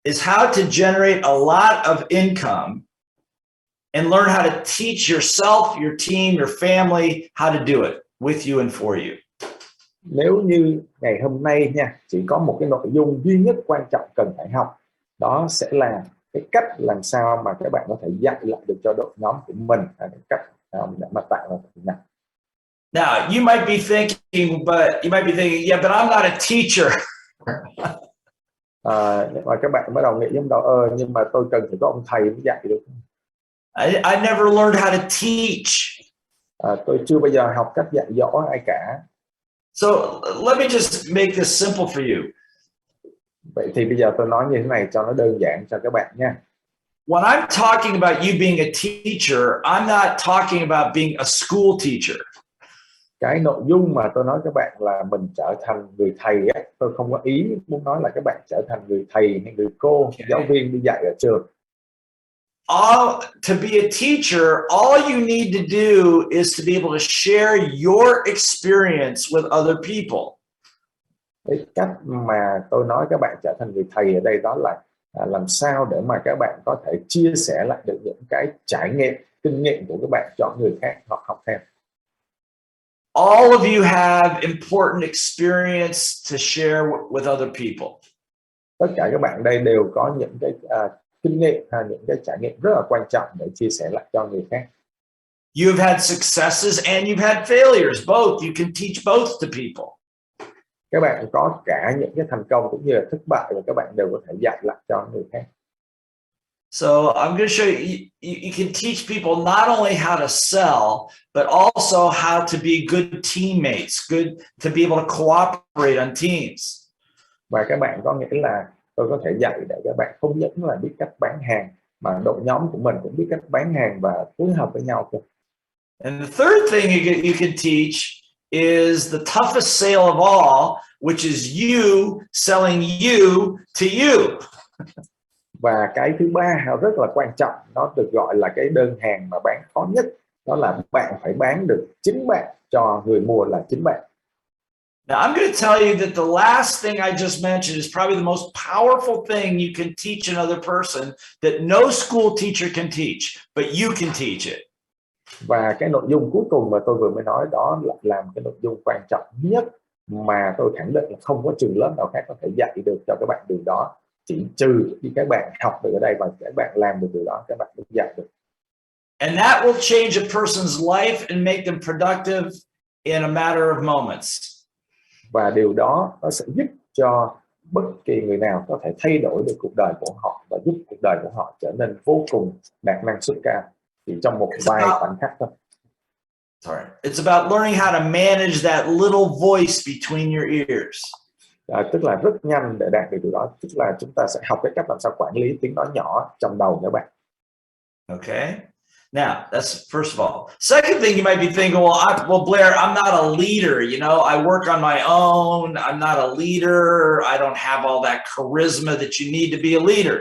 is how to generate a lot of income and learn how to teach yourself, your team, your family how to do it with you and for you. Nếu như ngày hôm nay nha, chỉ có một cái nội dung duy nhất quan trọng cần phải học, đó sẽ là cái cách làm sao mà các bạn có thể dạy lại được cho đội nhóm của mình, cái cách để mà tạo ra kỹ năng. Now, you might be thinking, yeah, but I'm not a teacher. Và các bạn bắt đầu nghĩ giống đó, nhưng mà tôi cần phải có ông thầy mới dạy được. I never learned how to teach. Tôi chưa bao giờ học cách dạy dỗ ai cả. So let me just make this simple for you. Vậy thì bây giờ tôi nói như thế này cho nó đơn giản cho các bạn nha. When I'm talking about you being a teacher, I'm not talking about being a school teacher. Cái nội dung mà tôi nói các bạn là mình trở thành người thầy á, tôi không có ý muốn nói là các bạn trở thành người thầy hay người cô, giáo viên đi dạy ở trường. To be a teacher, all you need to do is to be able to share your experience with other people. Cái cách mà tôi nói các bạn trở thành người thầy ở đây đó là làm sao để mà các bạn có thể chia sẻ lại được những cái trải nghiệm, kinh nghiệm của các bạn cho người khác họ học theo. All of you have important experience to share with other people. Tất cả các bạn đây đều có những cái kinh nghiệm, những cái trải nghiệm rất là quan trọng để chia sẻ lại cho người khác. You've had successes and you've had failures, both. You can teach both to people. Các bạn có cả những cái thành công cũng như là thất bại và các bạn đều có thể dạy lại cho người khác. So I'm going to show you can teach people not only how to sell, but also how to be good teammates, good to be able to cooperate on teams. Và các bạn có nghĩa là tôi có thể dạy để các bạn không những là biết cách bán hàng mà đội nhóm của mình cũng biết cách bán hàng và phối hợp với nhau. And the third thing you can teach is the toughest sale of all, which is you selling you to you. Và cái thứ ba rất là quan trọng, nó được gọi là cái đơn hàng mà bán khó nhất, đó là bạn phải bán được chính bạn cho người mua là chính bạn. Now I'm going to tell you that the last thing I just mentioned is probably the most powerful thing you can teach another person that no school teacher can teach, but you can teach it. Và cái nội dung cuối cùng mà tôi vừa mới nói đó là làm cái nội dung quan trọng nhất mà tôi khẳng định là không có trường lớp nào khác có thể dạy được cho các bạn điều đó, chỉ trừ khi các bạn học được ở đây và các bạn làm được điều đó các bạn mới dạy được. And that will change a person's life and make them productive in a matter of moments. Và điều đó nó sẽ giúp cho bất kỳ người nào có thể thay đổi được cuộc đời của họ và giúp cuộc đời của họ trở nên vô cùng đạt năng suất cao chỉ trong một vài khoảnh khắc thôi. Sorry. It's about learning how to manage that little voice between your ears. Tức là rất nhanh để đạt được điều đó, tức là chúng ta sẽ học cái cách làm sao quản lý tiếng nói nhỏ trong đầu các bạn. Okay. Now, that's first of all. Second thing you might be thinking, well, Blair, I'm not a leader. You know, I work on my own. I'm not a leader. I don't have all that charisma that you need to be a leader.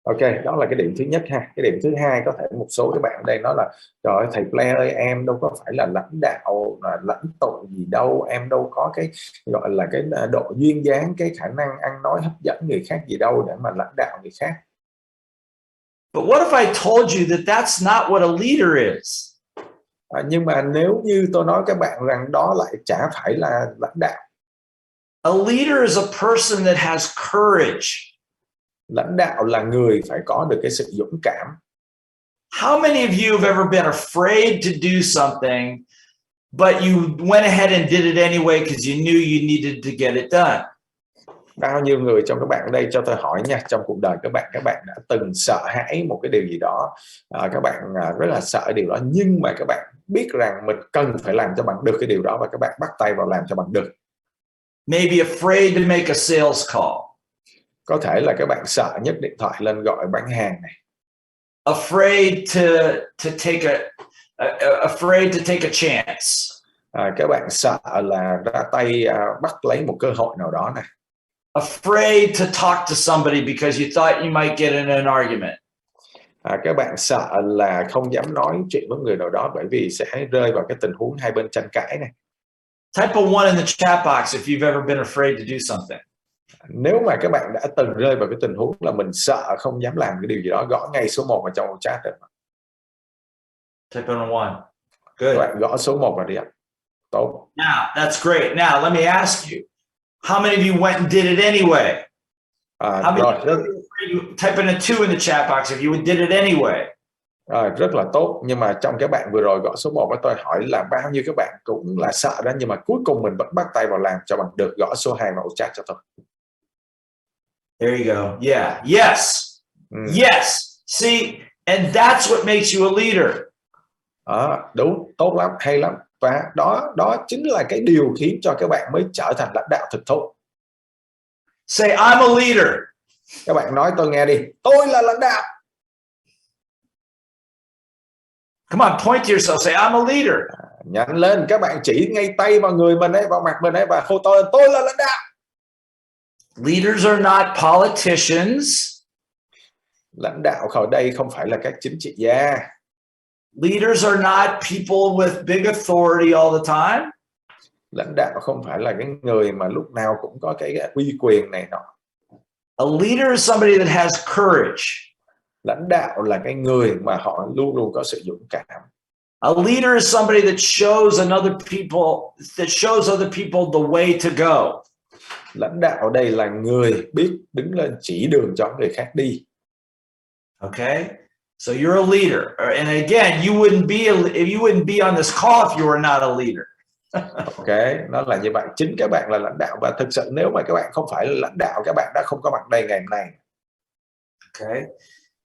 Ok, đó là cái điểm thứ nhất ha. Cái điểm thứ hai có thể một số các bạn ở đây nói là trời ơi, thầy Blair ơi, em đâu có phải là lãnh đạo, là lãnh tụ gì đâu, em đâu có cái gọi là cái độ duyên dáng, cái khả năng ăn nói hấp dẫn người khác gì đâu để mà lãnh đạo người khác. But what if I told you that that's not what a leader is? Nhưng mà nếu như tôi nói các bạn rằng đó lại chả phải là lãnh đạo. A leader is a person that has courage. Lãnh đạo là người phải có được cái sự dũng cảm. How many of you have ever been afraid to do something, but you went ahead and did it anyway because you knew you needed to get it done? Bao nhiêu người trong các bạn ở đây, cho tôi hỏi nha, trong cuộc đời các bạn đã từng sợ hãi một cái điều gì đó, các bạn rất là sợ điều đó, nhưng mà các bạn biết rằng mình cần phải làm cho bằng được cái điều đó và các bạn bắt tay vào làm cho bằng được. Maybe afraid to make a sales call. Có thể là các bạn sợ nhấc điện thoại lên gọi bán hàng này. Afraid to take a chance. Các bạn sợ là ra tay bắt lấy một cơ hội nào đó này. Afraid to talk to somebody because you thought you might get in an argument. Các bạn sợ là không dám nói chuyện với người nào đó bởi vì sẽ rơi vào cái tình huống hai bên tranh cãi này. Type a 1 in the chat box if you've ever been afraid to do something. Nếu mà các bạn đã từng rơi vào cái tình huống là mình sợ không dám làm cái điều gì đó, gõ ngay số 1 vào trong chat rồi. Type on a one. Các Good. bạn gõ số 1 vào đi ạ. Tốt. Now, that's great. Now, let me ask you, how many of you went and did it anyway? How many Rồi, of you type in a 2 in the chat box if you did it anyway? rất là tốt. Nhưng mà trong các bạn vừa rồi gõ số 1 với tôi hỏi là bao nhiêu các bạn cũng là sợ đó, nhưng mà cuối cùng mình vẫn bắt tay vào làm cho bằng được. Gõ số 2 vào chat cho tôi. There you go. Yeah. Yes. Yes. See, and that's what makes you a leader. Đúng, tốt lắm, hay lắm. Và đó chính là cái điều khiến cho các bạn mới trở thành lãnh đạo thực thụ. Say, I'm a leader. Các bạn nói tôi nghe đi, tôi là lãnh đạo. Come on, point to yourself. Say, I'm a leader. Nhanh lên, các bạn chỉ ngay tay vào người mình ấy, vào mặt mình ấy và hô tôi là lãnh đạo. Leaders are not politicians. Lãnh đạo ở đây không phải là các chính trị gia. Leaders are not people with big authority all the time. Lãnh đạo không phải là cái người mà lúc nào cũng có cái uy quyền này nọ. A leader is somebody that has courage. Lãnh đạo là cái người mà họ luôn luôn có sự dũng cảm. A leader is somebody that shows other people the way to go. Lãnh đạo ở đây là người biết đứng lên chỉ đường cho người khác đi. Okay? So you're a leader. And again, you wouldn't be on this call if you were not a leader. Ok, nó là như vậy. Chính các bạn là lãnh đạo, và thực sự nếu mà các bạn không phải là lãnh đạo, các bạn đã không có mặt đây ngày hôm nay. Okay?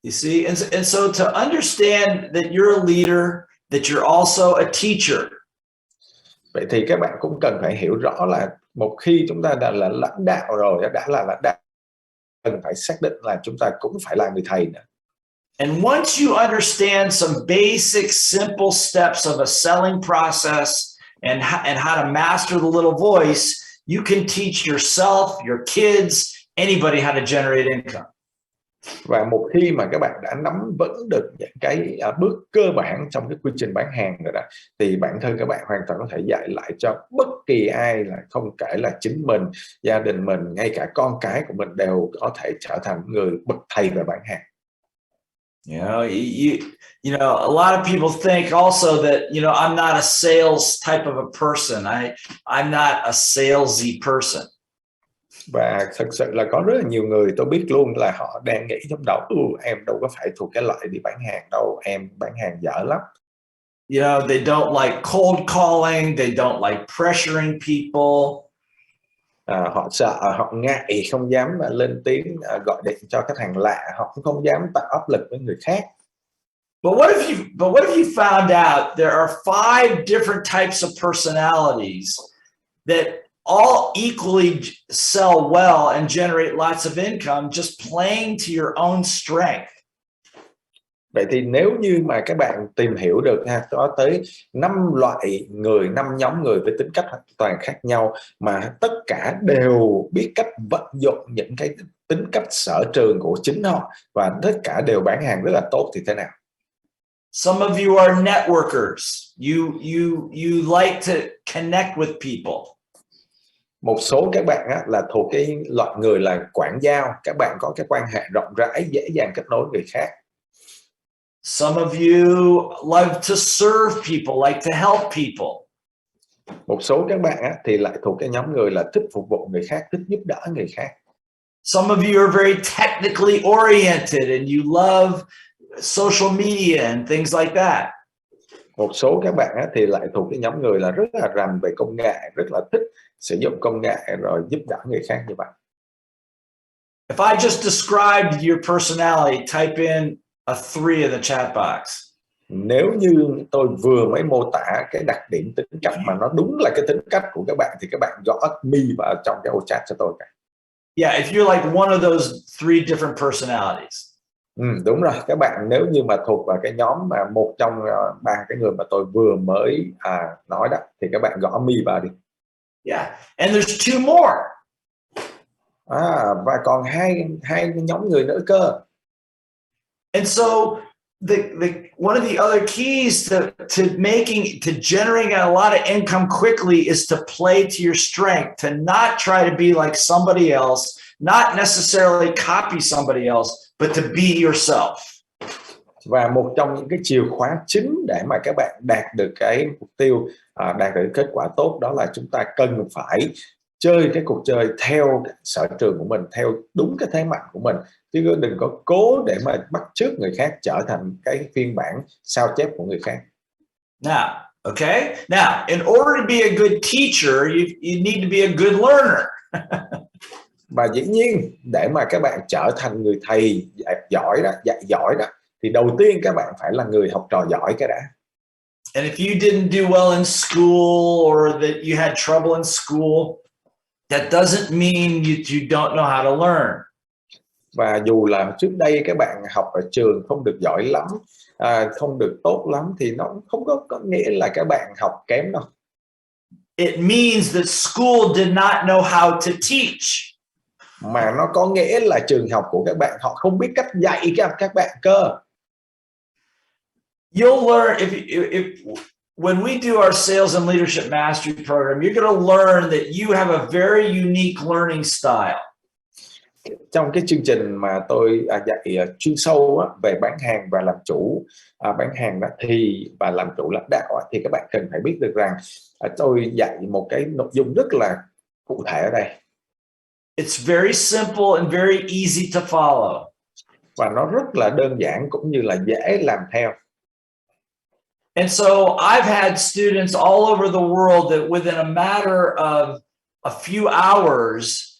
You see, and so to understand that you're a leader, that you're also a teacher. Vậy thì các bạn cũng cần phải hiểu rõ là một khi chúng ta đã là lãnh đạo rồi, đã là lãnh đạo, cần phải xác định là chúng ta cũng phải là người thầy nữa. And once you understand some basic, simple steps of a selling process and how to master the little voice, you can teach yourself, your kids, anybody how to generate income. Và một khi mà các bạn đã nắm vững được những cái bước cơ bản trong cái quy trình bán hàng rồi đó, thì bản thân các bạn hoàn toàn có thể dạy lại cho bất kỳ ai, là không kể là chính mình, gia đình mình, ngay cả con cái của mình đều có thể trở thành người bậc thầy về bán hàng. You know, a lot of people think also that, I'm not a sales type of a person. I'm not a salesy person. Và thực sự là có rất là nhiều người tôi biết luôn là họ đang nghĩ trong đầu, em đâu có phải thuộc cái loại đi bán hàng đâu, em bán hàng dở lắm. They don't like cold calling, they don't like pressuring people. Họ sợ, họ ngại, không dám lên tiếng gọi điện cho khách hàng lạ, họ cũng không dám tạo áp lực với người khác. But what if you found out there are 5 different types of personalities that all equally sell well and generate lots of income just playing to your own strength? Vậy thì nếu như mà các bạn tìm hiểu được có tới 5 loại người, 5 nhóm người với tính cách hoàn toàn khác nhau, mà tất cả đều biết cách vận dụng những cái tính cách sở trường của chính họ, và tất cả đều bán hàng rất là tốt, thì thế nào? Some of you are networkers. You like to connect with people. Một số các bạn là thuộc cái loại người là quảng giao, các bạn có cái quan hệ rộng rãi, dễ dàng kết nối người khác. Some of you love to serve people, like to help people. Một số các bạn thì lại thuộc cái nhóm người là thích phục vụ người khác, thích giúp đỡ người khác. Some of you are very technically oriented and you love social media and things like that. Một số các bạn thì lại thuộc cái nhóm người là rất là rành về công nghệ, rất là thích sử dụng công nghệ rồi giúp đỡ người khác như vậy. If I just described your personality, type in a 3 in the chat box. Nếu như tôi vừa mới mô tả cái đặc điểm tính cách mà nó đúng là cái tính cách của các bạn, thì các bạn gõ me vào trong cái ô chat cho tôi cả. Yeah, if you're like one of those 3 different personalities. Đúng rồi, các bạn nếu như mà thuộc vào cái nhóm mà một trong 3 cái người mà tôi vừa mới nói đó, thì các bạn gõ me vào đi. Yeah, and there's 2 more. Và còn hai nhóm người nữa cơ. And so one of the other keys to generating a lot of income quickly is to play to your strength, to not try to be like somebody else, not necessarily copy somebody else, but to be yourself. Và một trong những cái chìa khóa chính để mà các bạn đạt được cái mục tiêu, đạt được kết quả tốt, đó là chúng ta cần phải chơi cái cuộc chơi theo sở trường của mình, theo đúng cái thế mạnh của mình, chứ đừng có cố để mà bắt chước người khác trở thành cái phiên bản sao chép của người khác. Now, in order to be a good teacher, you need to be a good learner. Và dĩ nhiên để mà các bạn trở thành người thầy dạy giỏi đó, thì đầu tiên các bạn phải là người học trò giỏi cái đã. And if you didn't do well in school, or that you had trouble in school, that doesn't mean you don't know how to learn. Và dù là trước đây các bạn học ở trường không được giỏi lắm, không được tốt lắm, thì nó không có nghĩa là các bạn học kém đâu. It means that school did not know how to teach. Mà nó có nghĩa là trường học của các bạn họ không biết cách dạy các bạn cơ. You'll learn if when we do our sales and leadership mastery program, you're going to learn that you have a very unique learning style. Trong cái chương trình mà tôi dạy chuyên sâu về bán hàng và làm chủ, bán hàng thì và làm chủ lãnh đạo, thì các bạn cần phải biết được rằng tôi dạy một cái nội dung rất là cụ thể ở đây. It's very simple and very easy to follow. Và nó rất là đơn giản cũng như là dễ làm theo. And so I've had students all over the world that within a matter of a few hours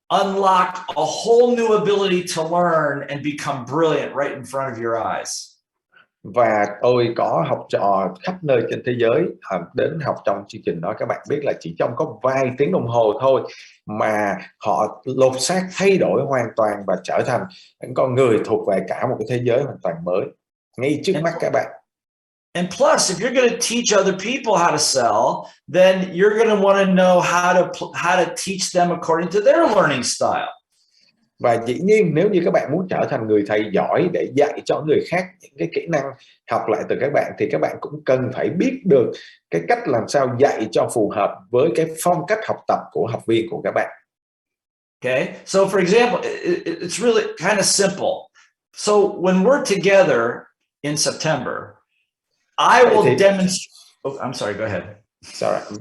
unlock a whole new ability to learn and become brilliant right in front of your eyes. Và tôi có học trò khắp nơi trên thế giới đến học trong chương trình đó. Các bạn biết là chỉ trong có vài tiếng đồng hồ thôi mà họ lột xác, thay đổi hoàn toàn và trở thành những con người thuộc về cả một cái thế giới hoàn toàn mới ngay trước mắt các bạn. And plus, if you're going to teach other people how to sell, then you're going to want to know how to teach them according to their learning style. Và dĩ nhiên nếu như các bạn muốn trở thành người thầy giỏi để dạy cho người khác những cái kỹ năng học lại từ các bạn, thì các bạn cũng cần phải biết được cái cách làm sao dạy cho phù hợp với cái phong cách học tập của học viên của các bạn. Okay, so for example, it's really kind of simple. So when we're together in September, I will demonstrate. Oh, I'm sorry, go ahead.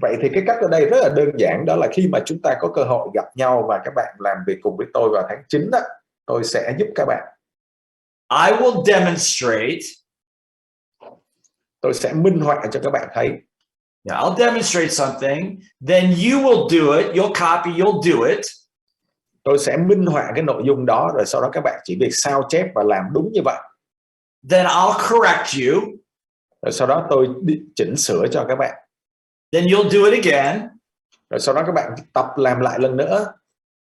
Vậy thì cái cách ở đây rất là đơn giản, đó là khi mà chúng ta có cơ hội gặp nhau và các bạn làm việc cùng với tôi vào tháng 9 đó, tôi sẽ giúp các bạn. I will demonstrate. Tôi sẽ minh họa cho các bạn thấy. Yeah, I'll demonstrate something, then you will do it, you'll copy, you'll do it. Tôi sẽ minh họa cái nội dung đó, rồi sau đó các bạn chỉ việc sao chép và làm đúng như vậy. Then I'll correct you. Rồi sau đó tôi chỉnh sửa cho các bạn. Then you'll do it again. Rồi sau đó các bạn tập làm lại lần nữa.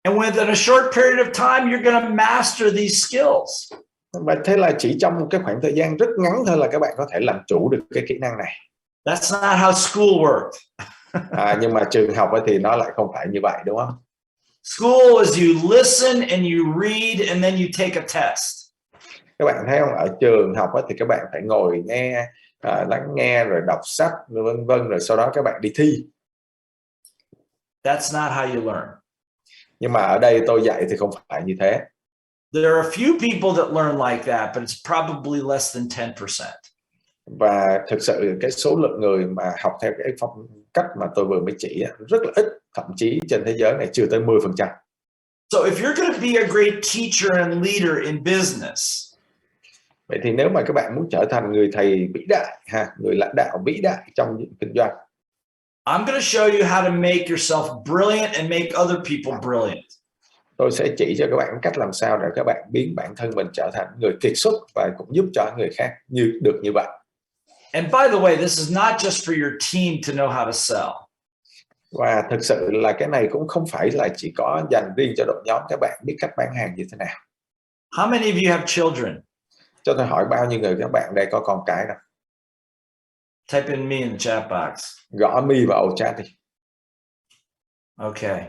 And within a short period of time, you're going to master these skills. Và thế là chỉ trong một cái khoảng thời gian rất ngắn thôi là các bạn có thể làm chủ được cái kỹ năng này. That's not how school worked. Nhưng mà trường học thì nó lại không phải như vậy, đúng không? School is you listen and you read and then you take a test. Các bạn thấy không? Ở trường học thì các bạn phải ngồi nghe, lắng nghe rồi đọc sách vân vân, rồi sau đó các bạn đi thi. That's not how you learn. Nhưng mà ở đây tôi dạy thì không phải như thế. There are a few people that learn like that, but it's probably less than 10%. Và thực sự cái số lượng người mà học theo cái phong cách mà tôi vừa mới chỉ rất là ít, thậm chí trên thế giới này chưa tới 10%. So if you're going to be a great teacher and leader in business, vậy thì nếu mà các bạn muốn trở thành người thầy vĩ đại, người lãnh đạo vĩ đại trong kinh doanh, I'm going to show you how to make yourself brilliant and make other people brilliant. Tôi sẽ chỉ cho các bạn cách làm sao để các bạn biến bản thân mình trở thành người kiệt xuất và cũng giúp cho người khác được như vậy. And by the way, this is not just for your team to know how to sell. Và thực sự là cái này cũng không phải là chỉ có dành riêng cho đội nhóm các bạn biết cách bán hàng như thế nào. How many of you have children? Cho tôi hỏi bao nhiêu người các bạn đây có con cái nào? Type in me in the chat box. Gõ mi vào ổ chat đi. Okay.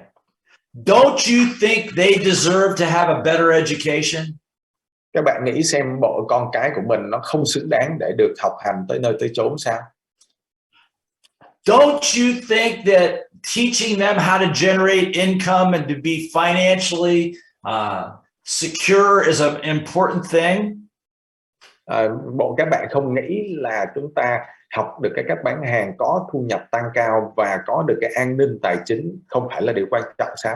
Don't you think they deserve to have a better education? Các bạn nghĩ xem bộ con cái của mình nó không xứng đáng để được học hành tới nơi tới chốn sao? Don't you think that teaching them how to generate income and to be financially secure is an important thing? Bộ các bạn không nghĩ là chúng ta học được cái cách bán hàng có thu nhập tăng cao và có được cái an ninh tài chính không phải là điều quan trọng sao?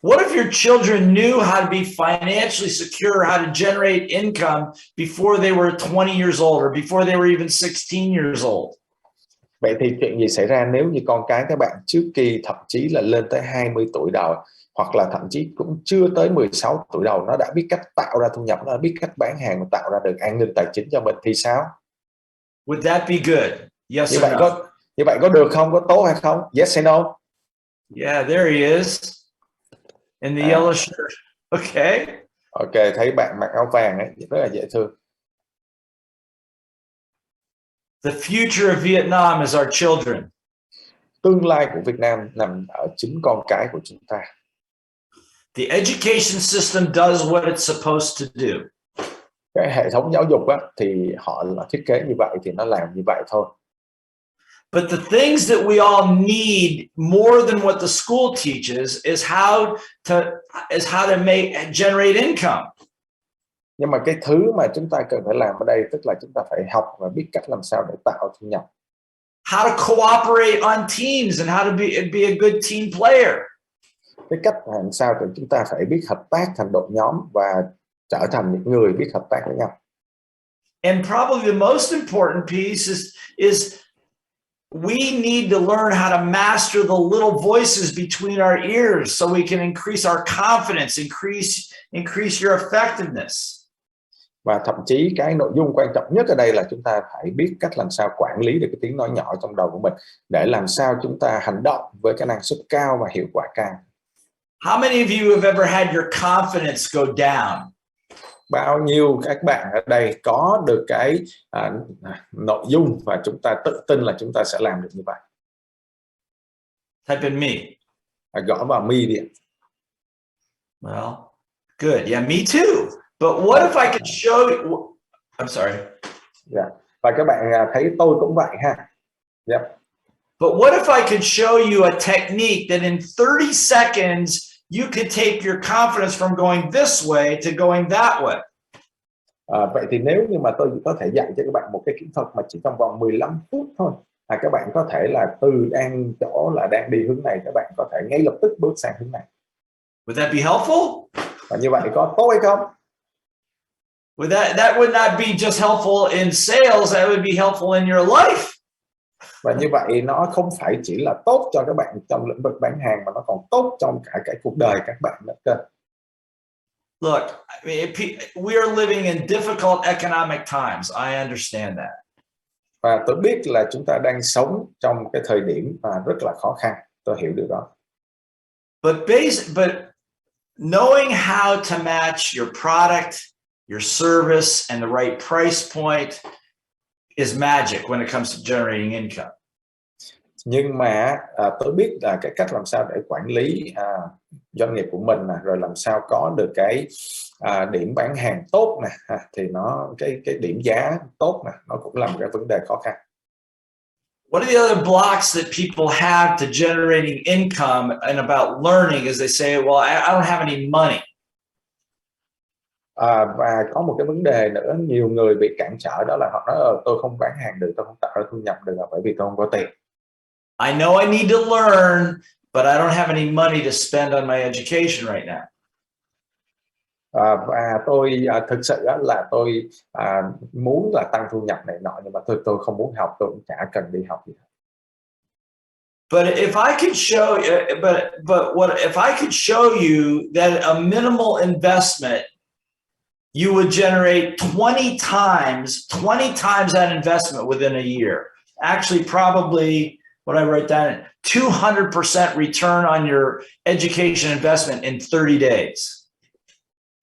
What if your children knew how to be financially secure, how to generate income before they were 20 years old or before they were even 16 years old? Vậy thì chuyện gì xảy ra nếu như con cái các bạn trước khi thậm chí là lên tới 20 tuổi đầu hoặc là thậm chí cũng chưa tới 16 tuổi đầu nó đã biết cách tạo ra thu nhập, nó đã biết cách bán hàng và tạo ra được an ninh tài chính cho mình thì sao? Would that be good? Yes Như or vậy no? như vậy có được không? Có tốt hay không? Yes hay no? Yeah, there he is in the yellow shirt. Okay. Ok, thấy bạn mặc áo vàng ấy, rất là dễ thương. The future of Vietnam is our children. Tương lai của Việt Nam nằm ở chính con cái của chúng ta. The education system does what it's supposed to do. Cái hệ thống giáo dục á, thì họ là thiết kế như vậy thì nó làm như vậy thôi. But the things that we all need more than what the school teaches is how to generate income. Nhưng mà cái thứ mà chúng ta cần phải làm ở đây tức là chúng ta phải học và biết cách làm sao để tạo thu nhập. How to cooperate on teams and how to be a good team player. Cái cách làm sao để chúng ta phải biết hợp tác thành đội nhóm và trở thành những người biết hợp tác với nhau. And probably the most important piece is we need to learn how to master the little voices between our ears so we can increase our confidence, increase your effectiveness. Và thậm chí cái nội dung quan trọng nhất ở đây là chúng ta phải biết cách làm sao quản lý được cái tiếng nói nhỏ trong đầu của mình để làm sao chúng ta hành động với cái năng suất cao và hiệu quả cao. How many of you have ever had your confidence go down? Bao nhiêu các bạn ở đây có được cái nội dung và chúng ta tự tin là chúng ta sẽ làm được như vậy? Type in me. Gõ vào me đi. Well, good. Yeah, me too. But what if I could show you? I'm sorry. Yeah. Và các bạn thấy tôi cũng vậy ha. Yep. But what if I could show you a technique that in 30 seconds you could take your confidence from going this way to going that way? Vậy thì nếu như mà tôi có thể dạy cho các bạn một cái kỹ thuật mà chỉ trong vòng 15 phút thôi, các bạn có thể là từ đang đi hướng này, các bạn có thể ngay lập tức bước sang hướng này. Would that be helpful? Và như vậy có tốt hay không? That would not be just helpful in sales, that would be helpful in your life. Và như vậy nó không phải chỉ là tốt cho các bạn trong lĩnh vực bán hàng mà nó còn tốt trong cả cái cuộc đời các bạn nữa cơ. Look, I mean, we are living in difficult economic times. I understand that. Và tôi biết là chúng ta đang sống trong cái thời điểm mà rất là khó khăn. Tôi hiểu điều đó. But knowing how to match your product, your service, and the right price point is magic when it comes to generating income. Nhưng mà tôi biết là cái cách làm sao để quản lý doanh nghiệp của mình rồi làm sao có được cái điểm bán hàng tốt nè, thì nó cái điểm giá tốt nè, nó cũng là một cái vấn đề khó khăn. What are the other blocks that people have to generating income and about learning is they say, well, I don't have any money. Và có một cái vấn đề nữa nhiều người bị cản trở đó là họ nói tôi không bán hàng được, tôi không tạo ra thu nhập được là bởi vì tôi không có tiền. I know I need to learn, but I don't have any money to spend on my education right now. Và tôi thực sự là tôi muốn là tăng thu nhập này nọ nhưng mà tôi không muốn học, tôi cũng chả cần đi học gì. But if I could show, what if I could show you that a minimal investment, you would generate 20 times that investment within a year. Actually, probably what I write down, 200% return on your education investment in 30 days.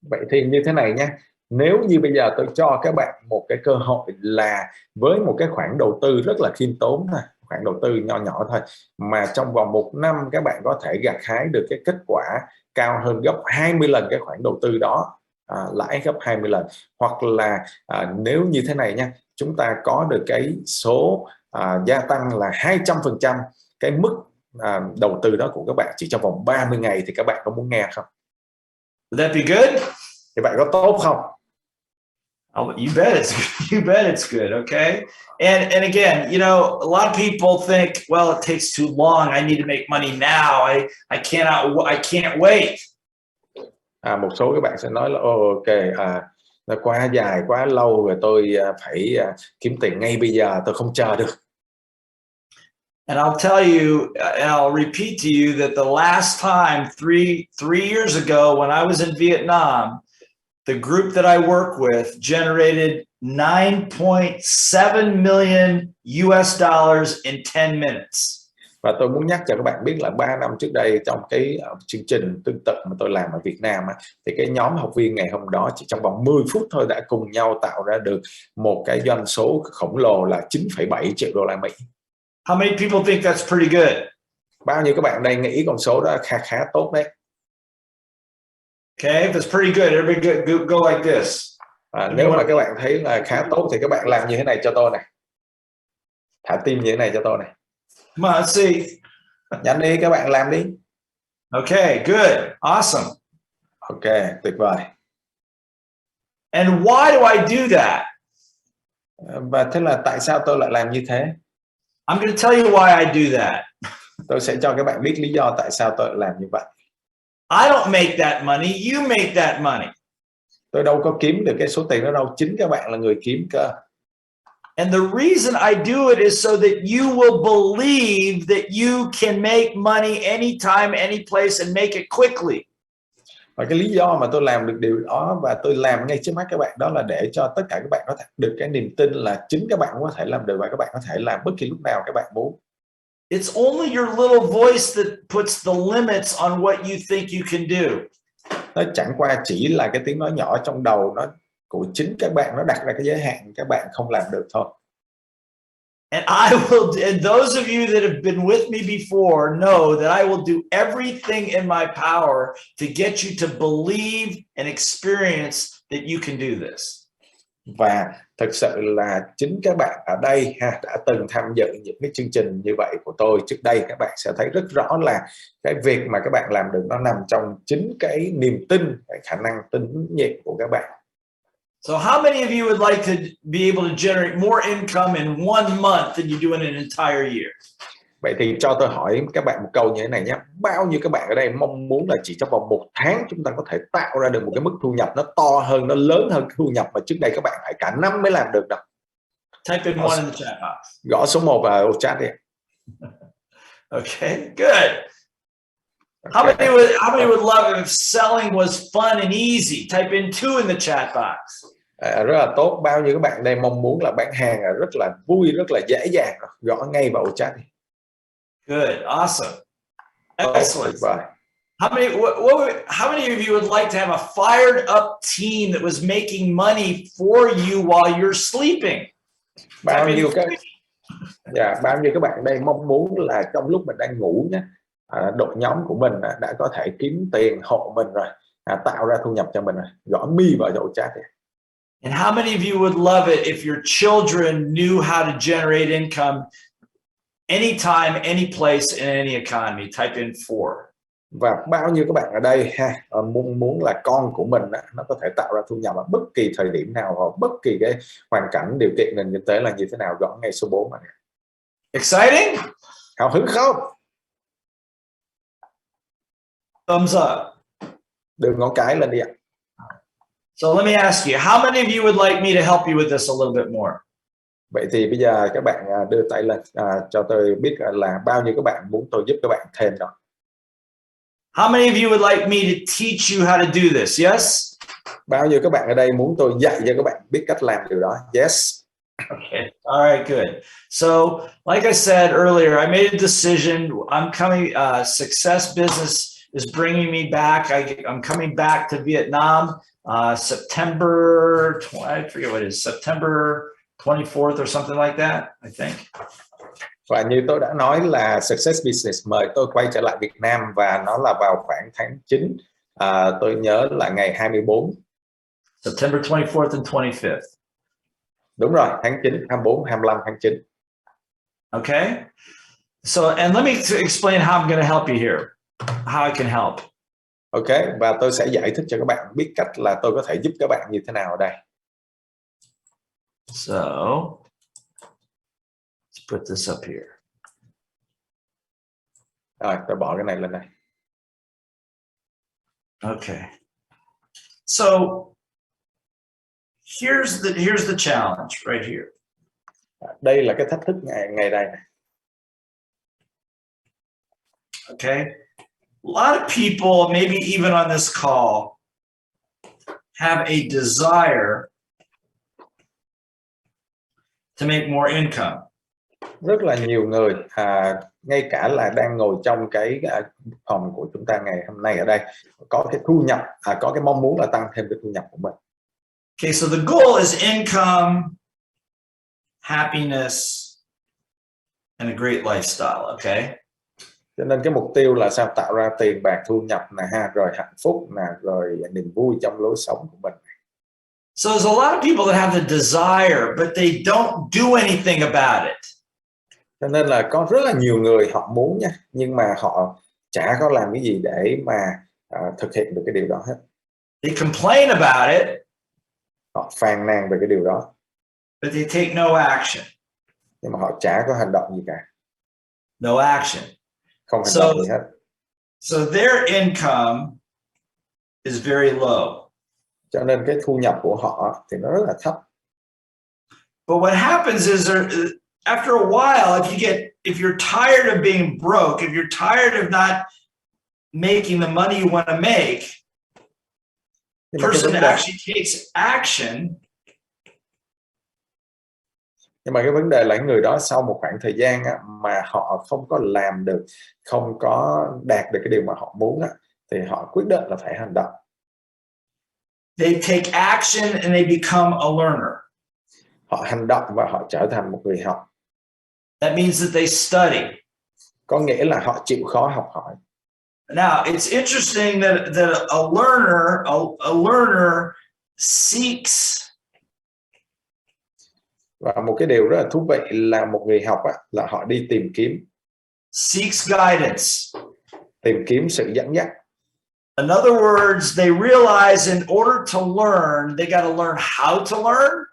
Vậy thì như thế này nha, nếu như bây giờ tôi cho các bạn một cái cơ hội là với một cái khoản đầu tư rất là khiêm tốn thôi, khoản đầu tư nho nhỏ thôi, mà trong vòng 1 năm các bạn có thể gặt hái được cái kết quả cao hơn gấp 20 lần cái khoản đầu tư đó, lãi gấp 20 lần. Hoặc là nếu như thế này nha, chúng ta có được cái số gia tăng là 200% cái mức đầu tư đó của các bạn chỉ trong vòng 30 ngày thì các bạn có muốn nghe không? Would that be good? Thì bạn có tốt không? Oh, you bet it's you bet it's good. Okay. And again, you know, a lot of people think, well, it takes too long. I need to make money now. I can't wait. Một số các bạn sẽ nói là ok, nó quá dài quá lâu rồi, tôi phải kiếm tiền ngay bây giờ, tôi không chờ được. And I'll tell you, and I'll repeat to you that the last time, three years ago, when I was in Vietnam, the group that I work with generated 9.7 million US dollars in 10 minutes. Và tôi muốn nhắc cho các bạn biết là 3 năm trước đây, trong cái chương trình tương tự mà tôi làm ở Việt Nam thì cái nhóm học viên ngày hôm đó chỉ trong vòng 10 phút thôi đã cùng nhau tạo ra được một cái doanh số khổng lồ là 9,7 triệu đô la Mỹ. How many people think that's pretty good? Bao nhiêu các bạn đây nghĩ con số đó khá tốt đấy? Okay, if it's pretty good, everybody go like this. Nếu mà các bạn thấy là khá tốt thì các bạn làm như thế này cho tôi này. Thả tim như thế này cho tôi này. Come on, let's see. Nhanh đi, các bạn làm đi. Okay, good. Awesome. Ok, tuyệt vời. And why do I do that? Và thế là tại sao tôi lại làm như thế? I'm going to tell you why I do that. Tôi sẽ cho các bạn biết lý do tại sao tôi làm như vậy. I don't make that money, you make that money. Tôi đâu có kiếm được cái số tiền đó đâu, chính các bạn là người kiếm cơ. And the reason I do it is so that you will believe that you can make money anytime, any place and make it quickly. Và cái lý do mà tôi làm được điều đó và tôi làm ngay trước mắt các bạn đó là để cho tất cả các bạn có thể được cái niềm tin là chính các bạn có thể làm được và các bạn có thể làm bất kỳ lúc nào các bạn muốn. It's only your little voice that puts the limits on what you think you can do. Nó chẳng qua chỉ là cái tiếng nói nhỏ trong đầu nó của chính các bạn, nó đặt ra cái giới hạn các bạn không làm được thôi. And those of you that have been with me before know that I will do everything in my power to get you to believe and experience that you can do this. Và thực sự là chính các bạn ở đây đã từng tham dự những cái chương trình như vậy của tôi trước đây, các bạn sẽ thấy rất rõ là cái việc mà các bạn làm được nó nằm trong chính cái niềm tin, cái khả năng tín nhiệm của các bạn. So how many of you would like to be able to generate more income in 1 month than you do in an entire year? Vậy thì cho tôi hỏi các bạn một câu như thế này nhé. Bao nhiêu các bạn ở đây mong muốn là chỉ trong vòng 1 tháng chúng ta có thể tạo ra được một cái mức thu nhập nó to hơn, nó lớn hơn cái thu nhập mà trước đây các bạn phải cả năm mới làm được đâu? Type in 1 in the chat box. Gõ số 1 vào chat đi. Okay, good. How many would love if selling was fun and easy? Type in 2 in the chat box. Rất là tốt. Bao nhiêu các bạn đây mong muốn là bán hàng là rất là vui, rất là dễ dàng? Gõ ngay vào chat đi. Good, awesome, excellent. How many of you would like to have a fired up team that was making money for you while you're sleeping? Bao nhiêu các bạn đây mong muốn là trong lúc mình đang ngủ nhé, đội nhóm của mình đã có thể kiếm tiền hộ mình rồi, tạo ra thu nhập cho mình rồi. Gõ mi vào chỗ chat đi. And how many of you would love it if your children knew how to generate income anytime, any place, in any economy? Type in 4. Và bao nhiêu các bạn ở đây muốn là con của mình nó có thể tạo ra thu nhập ở bất kỳ thời điểm nào, hoặc bất kỳ cái hoàn cảnh, điều kiện nền kinh tế là như thế nào? Gõ ngay số 4 này. Exciting? Hào hứng không? Thumbs up. Đưa ngón cái lên đi ạ. So let me ask you, how many of you would like me to help you with this a little bit more? Vậy thì bây giờ các bạn đưa tay lên cho tôi biết là bao nhiêu các bạn muốn tôi giúp các bạn thêm đó. How many of you would like me to teach you how to do this? Yes? Bao nhiêu các bạn ở đây muốn tôi dạy cho các bạn biết cách làm điều đó? Yes. Okay. All right, good. So, like I said earlier, I made a decision. I'm coming, success business is bringing me back. I'm coming back to Vietnam, September, I forget what it is, September 24th or something like that, I think. Và như tôi đã nói là Success Business mời tôi quay trở lại Việt Nam và nó là vào khoảng tháng 9. Tôi nhớ là ngày 24 September 24th and 25th. Đúng rồi, tháng 9, 24, 25 tháng 9. Okay. So, and let me explain how I'm going to help you here, how I can help. Ok, và tôi sẽ giải thích cho các bạn biết cách là tôi có thể giúp các bạn như thế nào ở đây. So, let's put this up here. Rồi, tôi bỏ cái này lên đây. Okay. So, here's the challenge right here. Đây là cái thách thức ngày đây này. Okay. A lot of people, maybe even on this call, have a desire to make more income. Rất là nhiều người, ngay cả là đang ngồi trong cái phòng của chúng ta ngày hôm nay ở đây, có cái thu nhập, có cái mong muốn là tăng thêm cái thu nhập của mình. Okay, so the goal is income, happiness, and a great lifestyle, okay? Cho nên cái mục tiêu là sao? Tạo ra tiền bạc, thu nhập nè ha, rồi hạnh phúc nè, rồi niềm vui trong lối sống của mình. So there's a lot of people that have the desire, but they don't do anything about it. Cho nên là có rất là nhiều người họ muốn nha, nhưng mà họ chả có làm cái gì để mà thực hiện được cái điều đó hết. They complain about it, Họ phàn nàn về cái điều đó, but they take no action. nhưng mà họ chả có hành động gì cả. No action. Không hành động gì hết. So their income is very low. Cho nên cái thu nhập của họ thì nó rất là thấp. But what happens is after a while, if you're tired of being broke, if you're tired of not making the money you want to make, the person actually takes action. Nhưng mà cái vấn đề là người đó sau một khoảng thời gian mà họ không có làm được, không có đạt được cái điều mà họ muốn thì họ quyết định là phải hành động. They take action and they become a learner. Họ hành động và họ trở thành một người học. That means that they study. Có nghĩa là họ chịu khó học hỏi. Now, it's interesting that a learner seeks. Và một cái điều rất là thú vị là một người học là họ đi tìm kiếm. Seeks guidance. Tìm kiếm sự dẫn dắt. In other words, they realize in order to learn, they got to learn how to learn,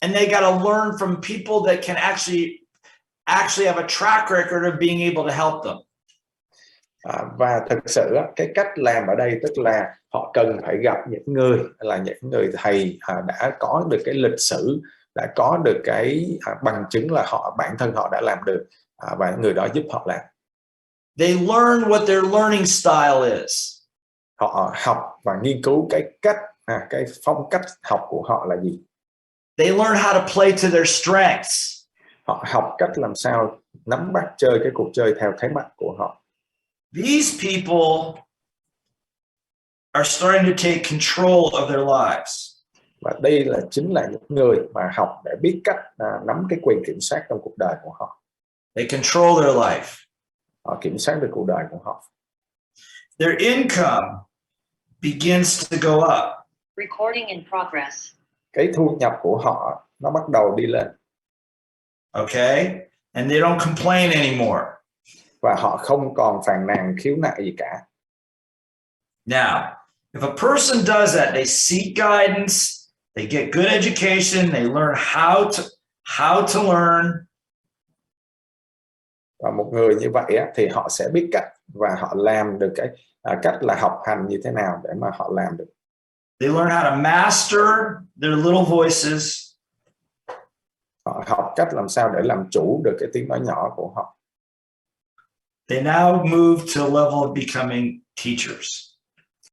and they got to learn from people that can actually have a track record of being able to help them. Và thực sự cái cách làm ở đây tức là họ cần phải gặp những người thầy đã có được cái lịch sử, đã có được cái bằng chứng là bản thân họ đã làm được, và người đó giúp họ làm. They learn what their learning style is. Họ học và nghiên cứu cái phong cách học của họ là gì. They learn how to play to their strengths. Họ học cách làm sao nắm bắt chơi cái cuộc chơi theo thế mạnh của họ. These people are starting to take control of their lives. Và đây chính là những người mà học để biết cách nắm cái quyền kiểm soát trong cuộc đời của họ. They control their life. Họ kiểm soát được cuộc đời của họ. Their income begins to go up. Recording in progress. Cái thu nhập của họ nó bắt đầu đi lên. Okay? And they don't complain anymore. Và họ không còn phàn nàn khiếu nại gì cả. Now, if a person does that, they seek guidance, they get good education, they learn how to learn. Và một người như vậy thì họ sẽ biết cách và họ làm được cái cách là học hành như thế nào để mà họ làm được. They learn how to master their little voices. Họ học cách làm sao để làm chủ được cái tiếng nói nhỏ của họ. They now move to a level of becoming teachers.